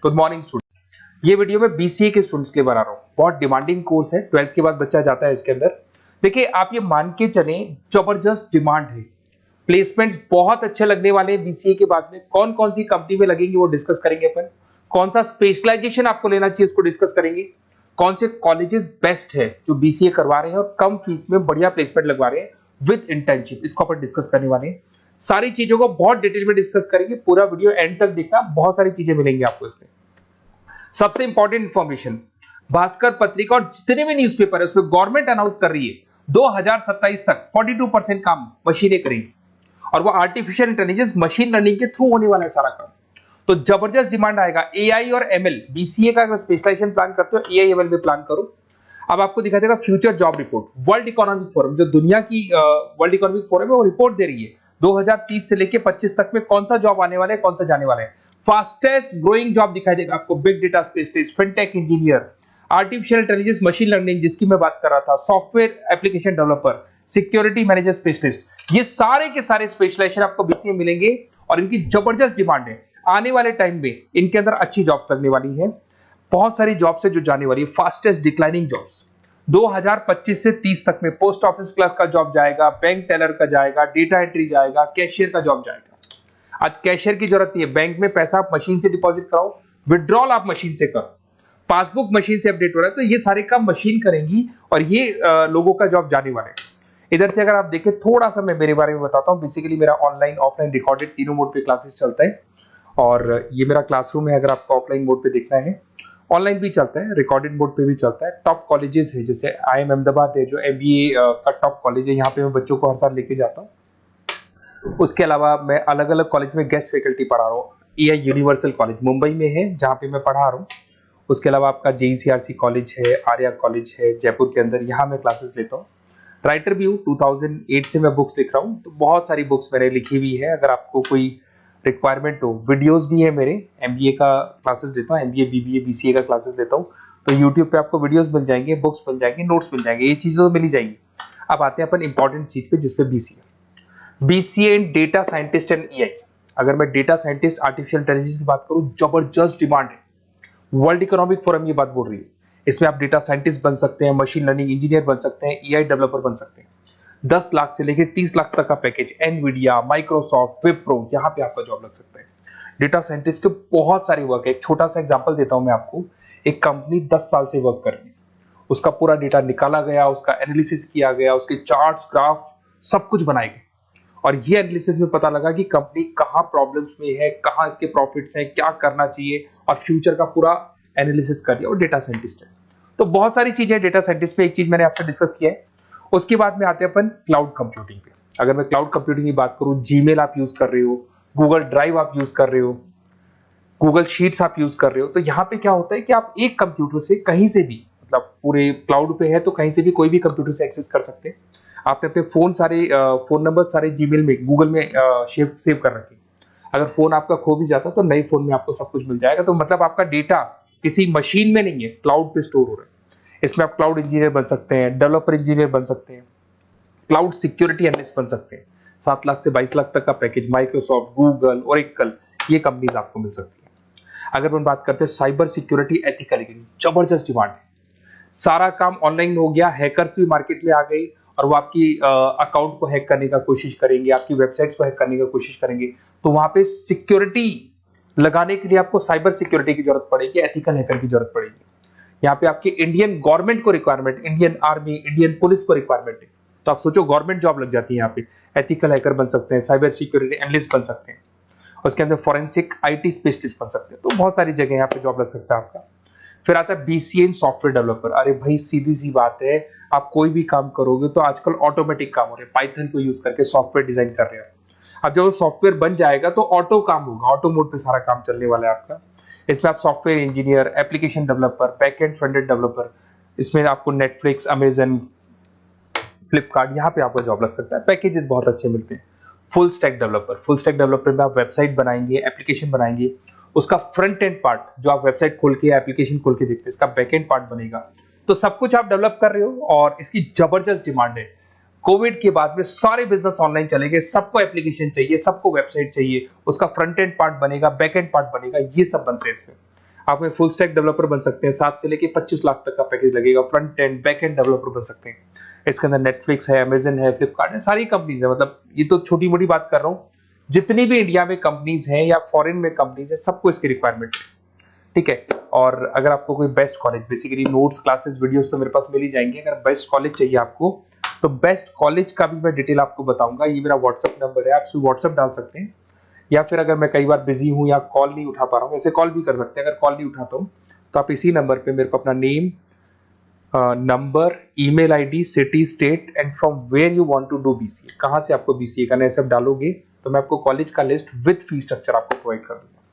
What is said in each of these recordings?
Good morning student. ये video मैं BCA के स्टूडेंट्स के लिए बना रहा हूँ। बहुत डिमांडिंग कोर्स है, 12th के बाद बच्चा जाता है इसके अंदर। देखिए आप ये मान के चले, जबरदस्त डिमांड है, प्लेसमेंट्स बहुत अच्छे लगने वाले हैं बीसीए के बाद में। कौन कौन सी कंपनी में लगेंगे वो डिस्कस करेंगे अपन। कौन सा स्पेशलाइजेशन आपको लेना चाहिए उसको डिस्कस करेंगे। कौन से कॉलेजेस बेस्ट है जो बीसीए करवा रहे हैं और कम फीस में बढ़िया प्लेसमेंट लगवा रहे हैं विद इंटर्नशिप, इसको अपन डिस्कस करने वाले हैं। सारी चीजों को बहुत डिटेल में डिस्कस करेंगे। पूरा वीडियो एंड तक देखना, बहुत सारी चीजें मिलेंगी आपको इसमें। सबसे इंपॉर्टेंट इंफॉर्मेशन, भास्कर पत्रिका और जितने भी न्यूज़पेपर है उसमें गवर्नमेंट अनाउंस कर रही है 2027 तक 42% काम मशीनें करेंगी और वो आर्टिफिशियल इंटेलिजेंस मशीन लर्निंग के थ्रू होने वाला है सारा काम। तो जबरदस्त डिमांड आएगा। एआई और एमएल, बीसीए का अगर स्पेशलाइजेशन प्लान करते हो एआई एमएल में प्लान करो। अब आपको दिखा देगा future job report, world economic forum, जो दुनिया की वर्ल्ड इकोनॉमिक फोरम है वो रिपोर्ट दे रही है 2030 से लेके 25 तक में कौन सा जॉब आने वाला है, कौन सा जाने वाला है। फास्टेस्ट ग्रोइंग जॉब दिखाई देगा आपको, big data specialist, fintech engineer, artificial intelligence machine learning जिसकी मैं बात कर रहा था, software application developer, security manager specialist, ये सारे के सारे स्पेशलाइजेशन आपको बीसीए में मिलेंगे और इनकी जबरदस्त डिमांड है। आने वाले टाइम में इनके अंदर अच्छी जॉब्स लगने वाली है, बहुत सारी जॉब्स है जो जाने वाली है। फास्टेस्ट डिक्लाइनिंग जॉब्स 2025 से 30 तक में पोस्ट ऑफिस क्लर्क का जॉब जाएगा, बैंक टेलर का जाएगा, डेटा एंट्री जाएगा, कैशियर का जॉब जाएगा। आज कैशियर की जरूरत नहीं है, बैंक में पैसा आप मशीन से डिपॉजिट कराओ, विड्रॉल आप मशीन से करो, पासबुक मशीन से अपडेट हो रहा है, तो ये सारे काम मशीन करेंगी और ये लोगों का जॉब जाने वाला है। इधर से अगर आप देखें थोड़ा सा मैं मेरे बारे में बताता हूँ। बेसिकली मेरा ऑनलाइन ऑफलाइन रिकॉर्डेड तीनों मोड पे क्लासेस चलता है और ये मेरा क्लासरूम है। अगर आपको ऑफलाइन मोड पे देखना है, ऑनलाइन भी चलता है, रिकॉर्डेड मोड पे भी चलता है। टॉप कॉलेजेस है, जैसे IIM अहमदाबाद है जो MBA का टॉप कॉलेज है, यहाँ पे मैं बच्चों को हर साल लेके जाता हूँ। उसके अलावा मैं अलग अलग कॉलेज में गेस्ट फैकल्टी पढ़ा रहा हूँ। AI यूनिवर्सल कॉलेज मुंबई में है जहाँ पे मैं पढ़ा रहा हूँ। उसके अलावा आपका JECRC कॉलेज है, आर्या कॉलेज है जयपुर के अंदर, यहाँ मैं क्लासेस लेता हूँ। राइटर भी हूँ, 2008 से मैं बुक्स लिख रहा हूँ, तो बहुत सारी बुक्स मैंने लिखी हुई है। अगर आपको कोई रिक्वायरमेंट हो, वीडियोस भी है मेरे, MBA का क्लासेस लेता हूँ, MBA BBA BCA का क्लासेस लेता हूँ, तो YouTube पे आपको वीडियोस मिल जाएंगे, बुक्स मिल जाएंगे, नोट्स मिल जाएंगे, ये चीजें तो मिल ही जाएंगी। अब आते हैं अपन इंपॉर्टेंट चीज पे जिसपे BCA in data scientist and EI। अगर मैं डेटा साइंटिस्ट आर्टिफिशियल इंटेलिजेंस की बात करूं, जबरदस्त डिमांड है। वर्ल्ड इकोनॉमिक फोरम ये बात बोल रही है। इसमें आप डेटा साइंटिस्ट बन सकते हैं, मशीन लर्निंग इंजीनियर बन सकते हैं, EI डेवलपर बन सकते हैं। 10 लाख से लेकर 30 लाख तक का पैकेज, एनवीडिया, माइक्रोसॉफ्ट, विप्रो, यहाँ पे आपका जॉब लग सकता है। डेटा साइंटिस्ट के बहुत सारे वर्क है। एक छोटा सा एग्जांपल देता हूं मैं आपको। एक कंपनी 10 साल से वर्क कर रही है, उसका पूरा डेटा निकाला गया, उसका एनालिसिस किया गया, उसके चार्ट्स, ग्राफ सब कुछ बनाए गए और ये एनालिसिस में पता लगा कि कंपनी कहां प्रॉब्लम्स में है, कहां इसके प्रॉफिट्स हैं, क्या करना चाहिए और फ्यूचर का पूरा एनालिसिस कर दिया। और डेटा साइंटिस्ट है, तो बहुत सारी चीजें डेटा साइंटिस्ट पे। एक चीज मैंने आपसे डिस्कस किया है। उसके बाद में आते हैं अपन क्लाउड कंप्यूटिंग पे। अगर मैं क्लाउड कंप्यूटिंग की बात करूं, जीमेल आप यूज कर रहे हो, गूगल ड्राइव आप यूज कर रहे हो, गूगल शीट्स आप यूज कर रहे हो, तो यहाँ पे क्या होता है कि आप एक कंप्यूटर से कहीं से भी, मतलब पूरे क्लाउड पे है तो कहीं से भी कोई भी कंप्यूटर से एक्सेस कर सकते हैं। आपने अपने फोन फोन नंबर सारे जीमेल में, गूगल में सेव कर रखे। अगर फोन आपका खो भी जाता तो नए फोन में आपको सब कुछ मिल जाएगा। तो मतलब आपका डेटा किसी मशीन में नहीं है, क्लाउड पे स्टोर हो रहा है। इसमें आप क्लाउड इंजीनियर बन सकते हैं, डेवलपर इंजीनियर बन सकते हैं, क्लाउड सिक्योरिटी एनालिस्ट बन सकते हैं। 7 लाख से 22 लाख तक का पैकेज, माइक्रोसॉफ्ट, गूगल, ओरेकल, ये कंपनीज आपको मिल सकती है। अगर हम बात करते हैं साइबर सिक्योरिटी एथिकल, जबरदस्त डिमांड है। सारा काम ऑनलाइन हो गया, हैकर्स भी मार्केट में आ गई और वो आपकी अकाउंट को हैक करने का कोशिश करेंगे, आपकी वेबसाइट्स को हैक करने का कोशिश करेंगे। तो वहां पे सिक्योरिटी लगाने के लिए आपको साइबर सिक्योरिटी की जरूरत पड़ेगी, एथिकल हैकर की जरूरत पड़ेगी। यहाँ पे आपकी इंडियन गवर्नमेंट को requirement, Indian army, Indian police को रिक्वायरमेंट है। तो आप सोचो गवर्नमेंट जॉब लग जाती है यहाँ पे। एथिकल हैकर बन सकते हैं, साइबर सिक्योरिटी एनालिस्ट बन सकते हैं, उसके अंदर फॉरेंसिक IT स्पेशलिस्ट बन सकते हैं। तो बहुत सारी जगह यहाँ पे जॉब लग सकता है आपका। फिर आता है BCA इन सॉफ्टवेयर डेवलपर। अरे भाई सीधी सी बात है, आप कोई भी काम करोगे तो आजकल ऑटोमेटिक काम हो रहे हैं, पाइथन को यूज करके सॉफ्टवेयर डिजाइन कर रहे हैं। अब जब सॉफ्टवेयर बन जाएगा तो ऑटो काम होगा, ऑटो मोड पे सारा काम चलने वाला है आपका। इसमें आप software engineer, application developer, backend front-end developer, इसमें आपको नेटफ्लिक्स, अमेजन, फ्लिपकार्ट, यहाँ पे आपका जॉब लग सकता है। पैकेजेस बहुत अच्छे मिलते हैं। फुल स्टैक डेवलपर में आप वेबसाइट बनाएंगे, एप्लीकेशन बनाएंगे, उसका फ्रंट एंड पार्ट जो आप वेबसाइट खोल के एप्लीकेशन खोल के देखते हैं, इसका बैक एंड पार्ट बनेगा। तो सब कुछ आप डेवलप कर रहे हो और इसकी जबरदस्त डिमांड है। कोविड के बाद में सारे बिजनेस ऑनलाइन चलेंगे, सबको एप्लीकेशन चाहिए, सबको वेबसाइट चाहिए, उसका फ्रंट एंड पार्ट बनेगा, बैक एंड पार्ट बनेगा, ये सब बनते हैं इसमें। आप में फुल स्टैक डेवलपर बन सकते हैं, 7 से लेके 25 लाख तक का पैकेज लगेगा। Front end back end developer बन सकते हैं। इसके अंदर नेटफ्लिक्स है, अमेजन है, फ्लिपकार्ट है, सारी कंपनीज है। मतलब ये तो छोटी मोटी बात कर रहा हूँ, जितनी भी इंडिया में कंपनीज हैं या फॉरेन में कंपनीज है, सबको इसकी रिक्वायरमेंट है, ठीक है। और अगर आपको कोई best college, basically notes, classes, videos तो मेरे पास मिल ही जाएंगे। अगर बेस्ट कॉलेज चाहिए आपको, तो बेस्ट कॉलेज का भी मैं डिटेल आपको बताऊंगा। ये मेरा व्हाट्सएप नंबर है, आप व्हाट्सएप डाल सकते हैं, या फिर अगर मैं कई बार बिजी हूं या कॉल नहीं उठा पा रहा हूं, ऐसे कॉल भी कर सकते हैं। अगर कॉल नहीं उठाता हूं तो आप इसी नंबर पे मेरे को अपना name, number, email ID, city, state and from where you want to do BCA, कहां से आपको बीसीए करना है, सब डालोगे तो मैं आपको कॉलेज का लिस्ट विद फी स्ट्रक्चर आपको प्रोवाइड कर दूंगा।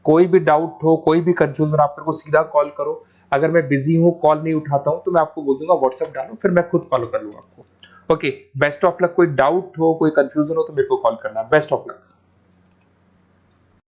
कोई भी डाउट हो, कोई भी कंफ्यूजन, आप मेरे को सीधा कॉल करो। अगर मैं बिजी हूं, कॉल नहीं उठाता हूं, तो मैं आपको बोल दूंगा व्हाट्सएप डालो, फिर मैं खुद कॉल कर लूंगा आपको। Okay, best of luck. कोई डाउट हो, कोई कंफ्यूजन हो तो मेरे को कॉल करना। Best of luck.